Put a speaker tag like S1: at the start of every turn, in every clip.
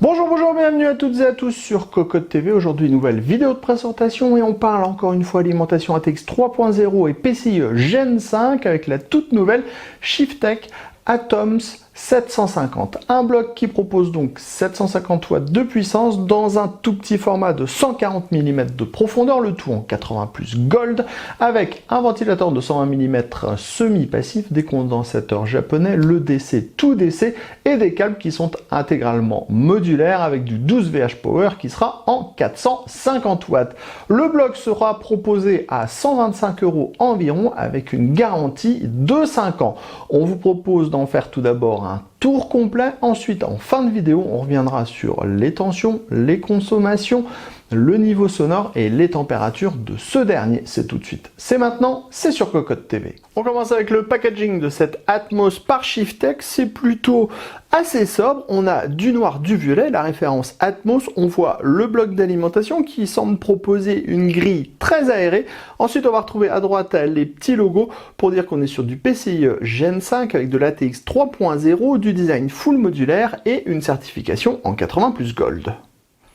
S1: Bonjour, bienvenue à toutes et à tous sur Cocotte TV. Aujourd'hui, nouvelle vidéo de présentation et on parle encore une fois alimentation ATX 3.0 et PCIe Gen 5 avec la toute nouvelle Shiftech Atoms 750. Un bloc qui propose donc 750 watts de puissance dans un tout petit format de 140 mm de profondeur, le tout en 80+ Gold, avec un ventilateur de 120 mm semi-passif, des condensateurs japonais, le DC tout DC et des câbles qui sont intégralement modulaires avec du 12 VH Power qui sera en 450 watts. Le bloc sera proposé à 125 € environ avec une garantie de 5 ans. On vous propose d'en faire tout d'abord un tour complet. Ensuite, en fin de vidéo, on reviendra sur les tensions, les consommations, le niveau sonore et les températures de ce dernier. C'est tout de suite, c'est maintenant, c'est sur Cocotte TV. On commence avec le packaging de cette Atmos par Shiftech. C'est plutôt assez sobre. On a du noir, du violet, la référence Atmos. On voit le bloc d'alimentation qui semble proposer une grille très aérée. Ensuite, on va retrouver à droite les petits logos pour dire qu'on est sur du PCIe Gen 5 avec de l'ATX 3.0, du design full modulaire et une certification en 80+ Gold.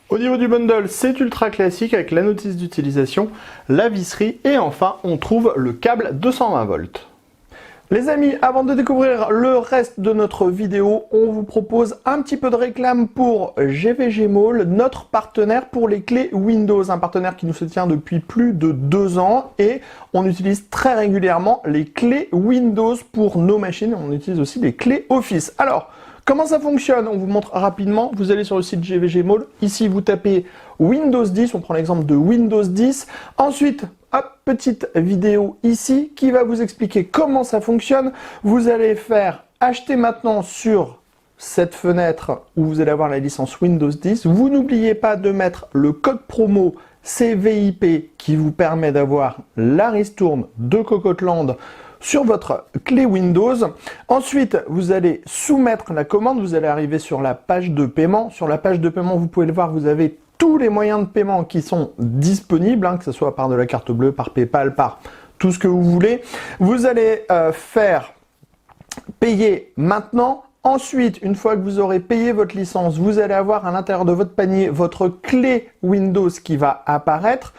S1: Au niveau du bundle, c'est ultra classique avec la notice d'utilisation, la visserie et enfin on trouve le câble 220 volts. Les amis, avant de découvrir le reste de notre vidéo, on vous propose un petit peu de réclame pour GVG Mall, notre partenaire pour les clés Windows, un partenaire qui nous soutient depuis plus de 2 ans et on utilise très régulièrement les clés Windows pour nos machines, on utilise aussi les clés Office. Alors, comment ça fonctionne? On vous montre rapidement. Vous allez sur le site GVG Mall. Ici, vous tapez Windows 10. On prend l'exemple de Windows 10. Ensuite, hop, petite vidéo ici qui va vous expliquer comment ça fonctionne. Vous allez faire acheter maintenant sur cette fenêtre où vous allez avoir la licence Windows 10. Vous n'oubliez pas de mettre le code promo CVIP qui vous permet d'avoir la ristourne de Cocotland sur votre clé Windows. Ensuite, vous allez soumettre la commande, vous allez arriver sur la page de paiement. Sur la page de paiement, vous pouvez le voir, vous avez tous les moyens de paiement qui sont disponibles, que ce soit par de la carte bleue, par PayPal, par tout ce que vous voulez. Vous allez faire payer maintenant. Ensuite, une fois que vous aurez payé votre licence, vous allez avoir à l'intérieur de votre panier votre clé Windows qui va apparaître.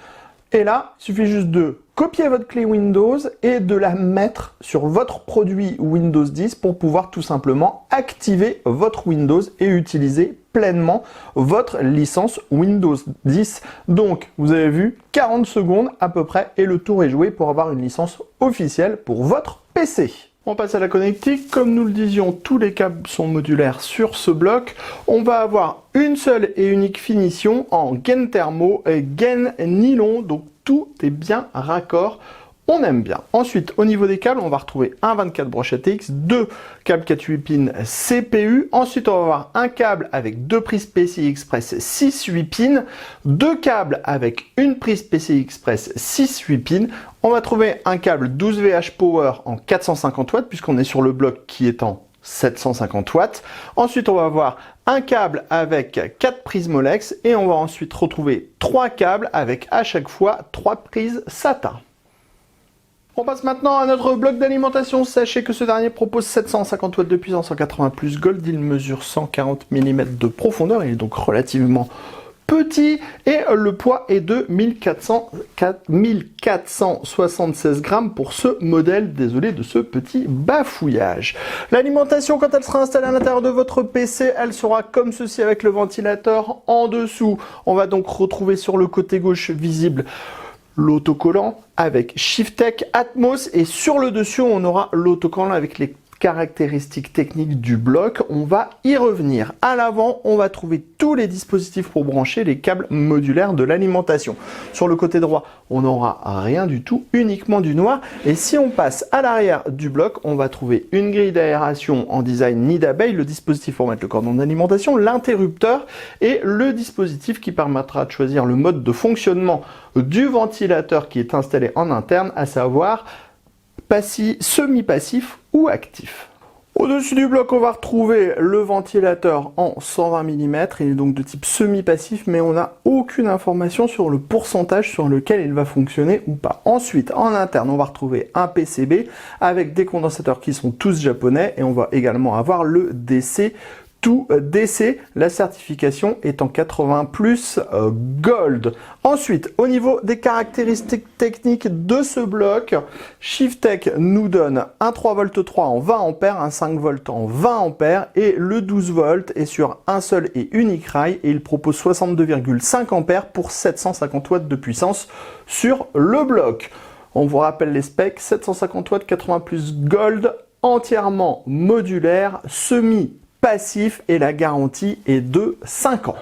S1: Et là, il suffit juste de copier votre clé Windows et de la mettre sur votre produit Windows 10 pour pouvoir tout simplement activer votre Windows et utiliser pleinement votre licence Windows 10. Donc, vous avez vu, 40 secondes à peu près et le tour est joué pour avoir une licence officielle pour votre PC. On passe à la connectique. Comme nous le disions, tous les câbles sont modulaires sur ce bloc. On va avoir une seule et unique finition en gaine thermo et gaine nylon. Donc tout est bien raccord. On aime bien. Ensuite, au niveau des câbles, on va retrouver un 24 broches ATX, 2 câbles 4-8 pins CPU. Ensuite, on va avoir un câble avec 2 prises PCI Express 6-8 pins, 2 câbles avec une prise PCI Express 6-8 pins. On va trouver un câble 12 VH Power en 450 watts, puisqu'on est sur le bloc qui est en 750 watts. Ensuite, on va avoir un câble avec 4 prises Molex et on va ensuite retrouver 3 câbles avec à chaque fois 3 prises SATA. On passe maintenant à notre bloc d'alimentation. Sachez que ce dernier propose 750 watts de puissance en 80+ Gold. Il mesure 140 mm de profondeur. Il est donc relativement petit et le poids est de 1476 grammes pour ce modèle. Désolé de ce petit bafouillage. L'alimentation, quand elle sera installée à l'intérieur de votre PC, elle sera comme ceci avec le ventilateur en dessous. On va donc retrouver sur le côté gauche visible l'autocollant avec Shiftech Atmos et sur le dessus on aura l'autocollant avec les caractéristiques techniques du bloc, on va y revenir. À l'avant, on va trouver tous les dispositifs pour brancher les câbles modulaires de l'alimentation. Sur le côté droit, on n'aura rien du tout, uniquement du noir. Et si on passe à l'arrière du bloc, on va trouver une grille d'aération en design nid d'abeille, le dispositif pour mettre le cordon d'alimentation, l'interrupteur et le dispositif qui permettra de choisir le mode de fonctionnement du ventilateur qui est installé en interne, à savoir semi-passif ou actif. Au-dessus du bloc, on va retrouver le ventilateur en 120 mm, il est donc de type semi-passif, mais on n'a aucune information sur le pourcentage sur lequel il va fonctionner ou pas. Ensuite, en interne, on va retrouver un PCB avec des condensateurs qui sont tous japonais, et on va également avoir le DC tout DC, la certification est en 80+ Gold. Ensuite, au niveau des caractéristiques techniques de ce bloc, Shiftech nous donne un 3V3 en 20 A, un 5V en 20 A et le 12V est sur un seul et unique rail et il propose 62,5 A pour 750 watts de puissance sur le bloc. On vous rappelle les specs, 750 watts, 80+ Gold, entièrement modulaire, semi-passif et la garantie est de 5 ans.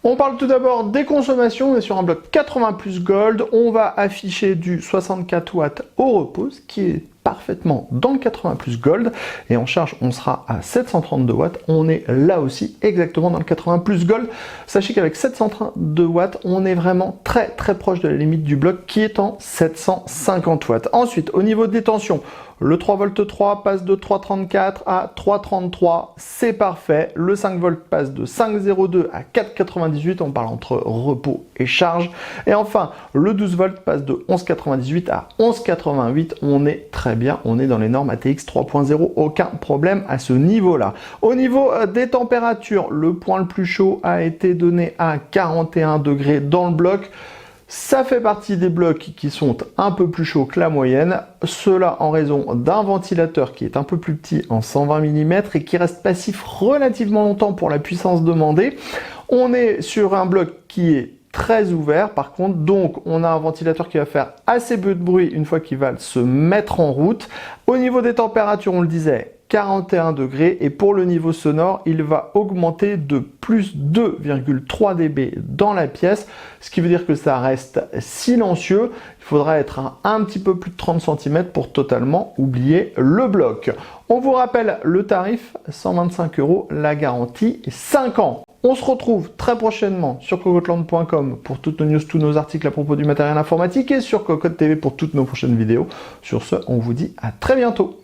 S1: On parle tout d'abord des consommations, on est sur un bloc 80+ Gold, on va afficher du 64 watts au repos, ce qui est parfaitement dans le 80+ Gold, et en charge on sera à 732 watts, on est là aussi exactement dans le 80+ Gold. Sachez qu'avec 732 watts, on est vraiment très proche de la limite du bloc qui est en 750 watts. Ensuite, au niveau des tensions, le 3V3 passe de 3,34 à 3,33, c'est parfait. Le 5V passe de 5,02 à 4,98, on parle entre repos et charge. Et enfin, le 12V passe de 11,98 à 11,88, on est très bien, on est dans les normes ATX 3.0, aucun problème à ce niveau-là. Au niveau des températures, le point le plus chaud a été donné à 41 degrés dans le bloc. Ça fait partie des blocs qui sont un peu plus chauds que la moyenne, cela en raison d'un ventilateur qui est un peu plus petit en 120 mm et qui reste passif relativement longtemps pour la puissance demandée. On est sur un bloc qui est très ouvert par contre, donc on a un ventilateur qui va faire assez peu de bruit une fois qu'il va se mettre en route. Au niveau des températures, on le disait, 41 degrés et pour le niveau sonore, il va augmenter de plus 2,3 dB dans la pièce, ce qui veut dire que ça reste silencieux. Il faudra être à un petit peu plus de 30 cm pour totalement oublier le bloc. On vous rappelle le tarif, 125 €, la garantie 5 ans. On se retrouve très prochainement sur Cocoteland.com pour toutes nos news, tous nos articles à propos du matériel informatique et sur Cocotte TV pour toutes nos prochaines vidéos. Sur ce, on vous dit à très bientôt.